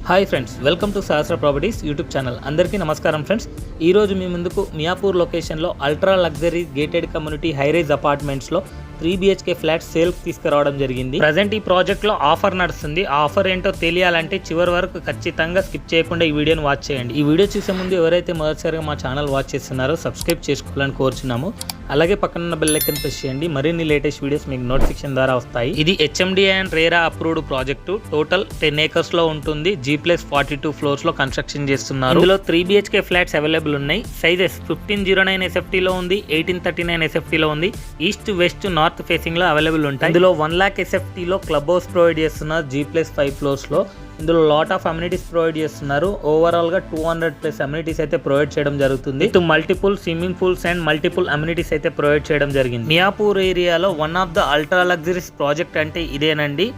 Hi friends, welcome to Sahasra properties YouTube channel. అందరికీ నమస్కారం friends. ఈరోజు మీ ముందుకు మియాపూర్ లొకేషన్లో ultra luxury gated community high rise అపార్ట్మెంట్స్లో 3 BHK ఫ్లాట్ సేల్కి తీసుకురావడం జరిగింది. ప్రజెంట్ ఈ ప్రాజెక్ట్లో ఆఫర్ నడుస్తుంది. ఆ ఆఫర్ ఏంటో తెలియాలంటే చివరి వరకు ఖచ్చితంగా స్కిప్ చేయకుండా ఈ వీడియోని వాచ్ చేయండి. ఈ వీడియో చూసే ముందు ఎవరైతే మొదటిసారిగా మా ఛానల్ వాచ్ చేస్తున్నారో సబ్స్క్రైబ్ చేసుకోవాలని కోరుచున్నాము. అలాగే పక్కన బెల్ ఐకాన్ ప్రెస్ చేయండి. మరిన్ని లేటెస్ట్ వీడియోస్ మీకు నోటిఫికేషన్ ద్వారా వస్తాయి. ఇది HMDA and RERA approved project. Total 10 acres లో ఉంటుంది. G+42 ఫ్లోర్స్ లో కన్స్ట్రక్షన్ చేస్తున్నారు. ఇందులో 3 BHK ఫ్లాట్స్ అవైలబుల్ ఉన్నాయి. సైజెస్ 1509 SFT లో ఉంది, 1839 SFT లో ఉంది. ఈస్ట్ వెస్ట్ నార్త్ ఫేసింగ్ లో అవైలబుల్ ఉంటాయి. ఇందులో 1 lakh SFT లో క్లబ్ హౌస్ ప్రొవైడ్ చేస్తున్నారు. G+5 ఫ్లోర్స్ లో ఇందులో లాట్ ఆఫ్ అమ్యూనిటీస్ ప్రొవైడ్ చేస్తున్నారు. ఓవరాల్ గా 200+ అమ్యూనిటీస్ అయితే ప్రొవైడ్ చేయడం జరుగుతుంది. With multiple swimming pools and multiple amenities అయితే ప్రొవైడ్ చేయడం జరిగింది. మియాపూర్ ఏరియాలో one of the ultra luxuries project అంటే ఇదేనండి.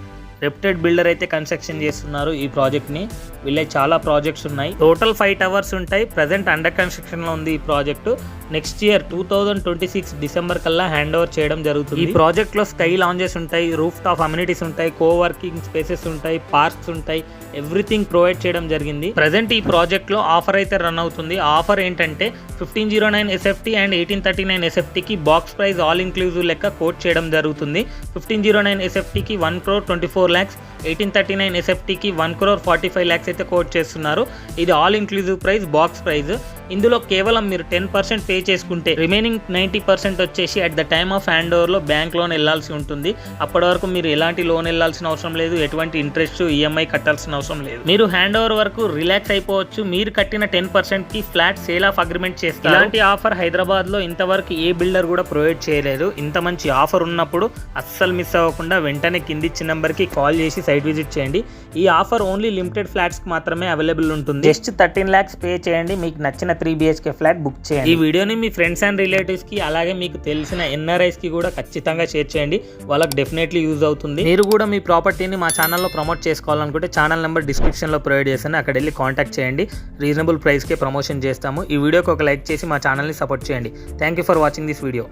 రెప్యూటెడ్ బిల్డర్ అయితే కన్స్ట్రక్షన్ చేస్తున్నారు ఈ ప్రాజెక్ట్ ని. వీళ్ళే చాలా ప్రాజెక్ట్స్ ఉన్నాయి. టోటల్ 5 towers ఉంటాయి. ప్రజెంట్ అండర్ కన్స్ట్రక్షన్ లో ఉంది ఈ ప్రాజెక్టు. నెక్స్ట్ ఇయర్ 2026 డిసెంబర్ కల్లా హ్యాండ్ ఓవర్ చేయడం జరుగుతుంది. ఈ ప్రాజెక్ట్ లో స్కై లాంజెస్ ఉంటాయి, రూఫ్ టాప్ అమ్యూనిటీస్ ఉంటాయి, కోవర్కింగ్ స్పేసెస్ ఉంటాయి, పార్క్స్ ఉంటాయి. ఎవ్రీథింగ్ ప్రొవైడ్ చేయడం జరిగింది. ప్రజెంట్ ఈ ప్రాజెక్ట్ లో ఆఫర్ అయితే రన్ అవుతుంది. ఆఫర్ ఏంటంటే 1509 SFT అండ్ 1839 SFT కి బాక్స్ ప్రైస్ ఆల్ ఇంక్లూజివ్ లెక్క కోట్ చేయడం జరుగుతుంది. 1509 SFT కి 1,24 lakhs, 1839 SFT కి 1,45 lakhs అయితే కోట్ చేస్తున్నారు. ఇది all inclusive price, box price. ఇందులో కేవలం మీరు 10% పే చేసుకుంటే రిమైనింగ్ 90% వచ్చేసి at the time of hand over లో బ్యాంక్ లోన్ వెళ్లాల్సి ఉంటుంది. అప్పటి వరకు మీరు ఎలాంటి లోన్ వెళ్లాల్సిన అవసరం లేదు, ఎటువంటి ఇంట్రెస్ట్ EMI కట్టాల్సిన అవసరం లేదు. మీరు హ్యాండ్ ఓవర్ వరకు రిలాక్స్ అయిపోవచ్చు. మీరు కట్టిన 10% కి ఫ్లాట్ సేల్ ఆఫ్ అగ్రిమెంట్ చేస్తారు. ఇలాంటి ఆఫర్ హైదరాబాద్ లో ఇంతవరకు ఏ బిల్డర్ కూడా ప్రొవైడ్ చేయలేదు. ఇంత మంచి ఆఫర్ ఉన్నప్పుడు అస్సలు మిస్ అవ్వకుండా వెంటనే కింది ఇచ్చిన నెంబర్ కి కాల్ చేసి సైట్ విజిట్ చేయండి. ఈ ఆఫర్ ఓన్లీ లిమిటెడ్ ఫ్లాట్స్ కి మాత్రమే అవైలబుల్ ఉంటుంది. జస్ట్ 13 lakhs పే చేయండి, మీకు నచ్చిన 3 BHK ఫ్లాట్ బుక్ చేయండి. ఈ వీడియోని మీ ఫ్రెండ్స్ అండ్ రిలేటివ్స్ కి, అలాగే మీకు తెలిసిన NRIs కి కూడా ఖచ్చితంగా షేర్ చేయండి. వాళ్ళకి డెఫినెట్లీ యూజ్ అవుతుంది. మీరు కూడా మీ ప్రాపర్టీని మా ఛానల్లో ప్రమోట్ చేసుకోవాలనుకుంటే ఛానల్ నెంబర్ డిస్క్రిప్షన్ లో ప్రొవైడ్ చేస్తాను. అక్కడ వెళ్ళి కాంటాక్ట్ చేయండి. రీజనబుల్ ప్రైస్ కే ప్రమోషన్ చేస్తాము. ఈ వీడియోకి ఒక లైక్ చేసి మా ఛానల్ని సపోర్ట్ చేయండి. Thank you for watching this video.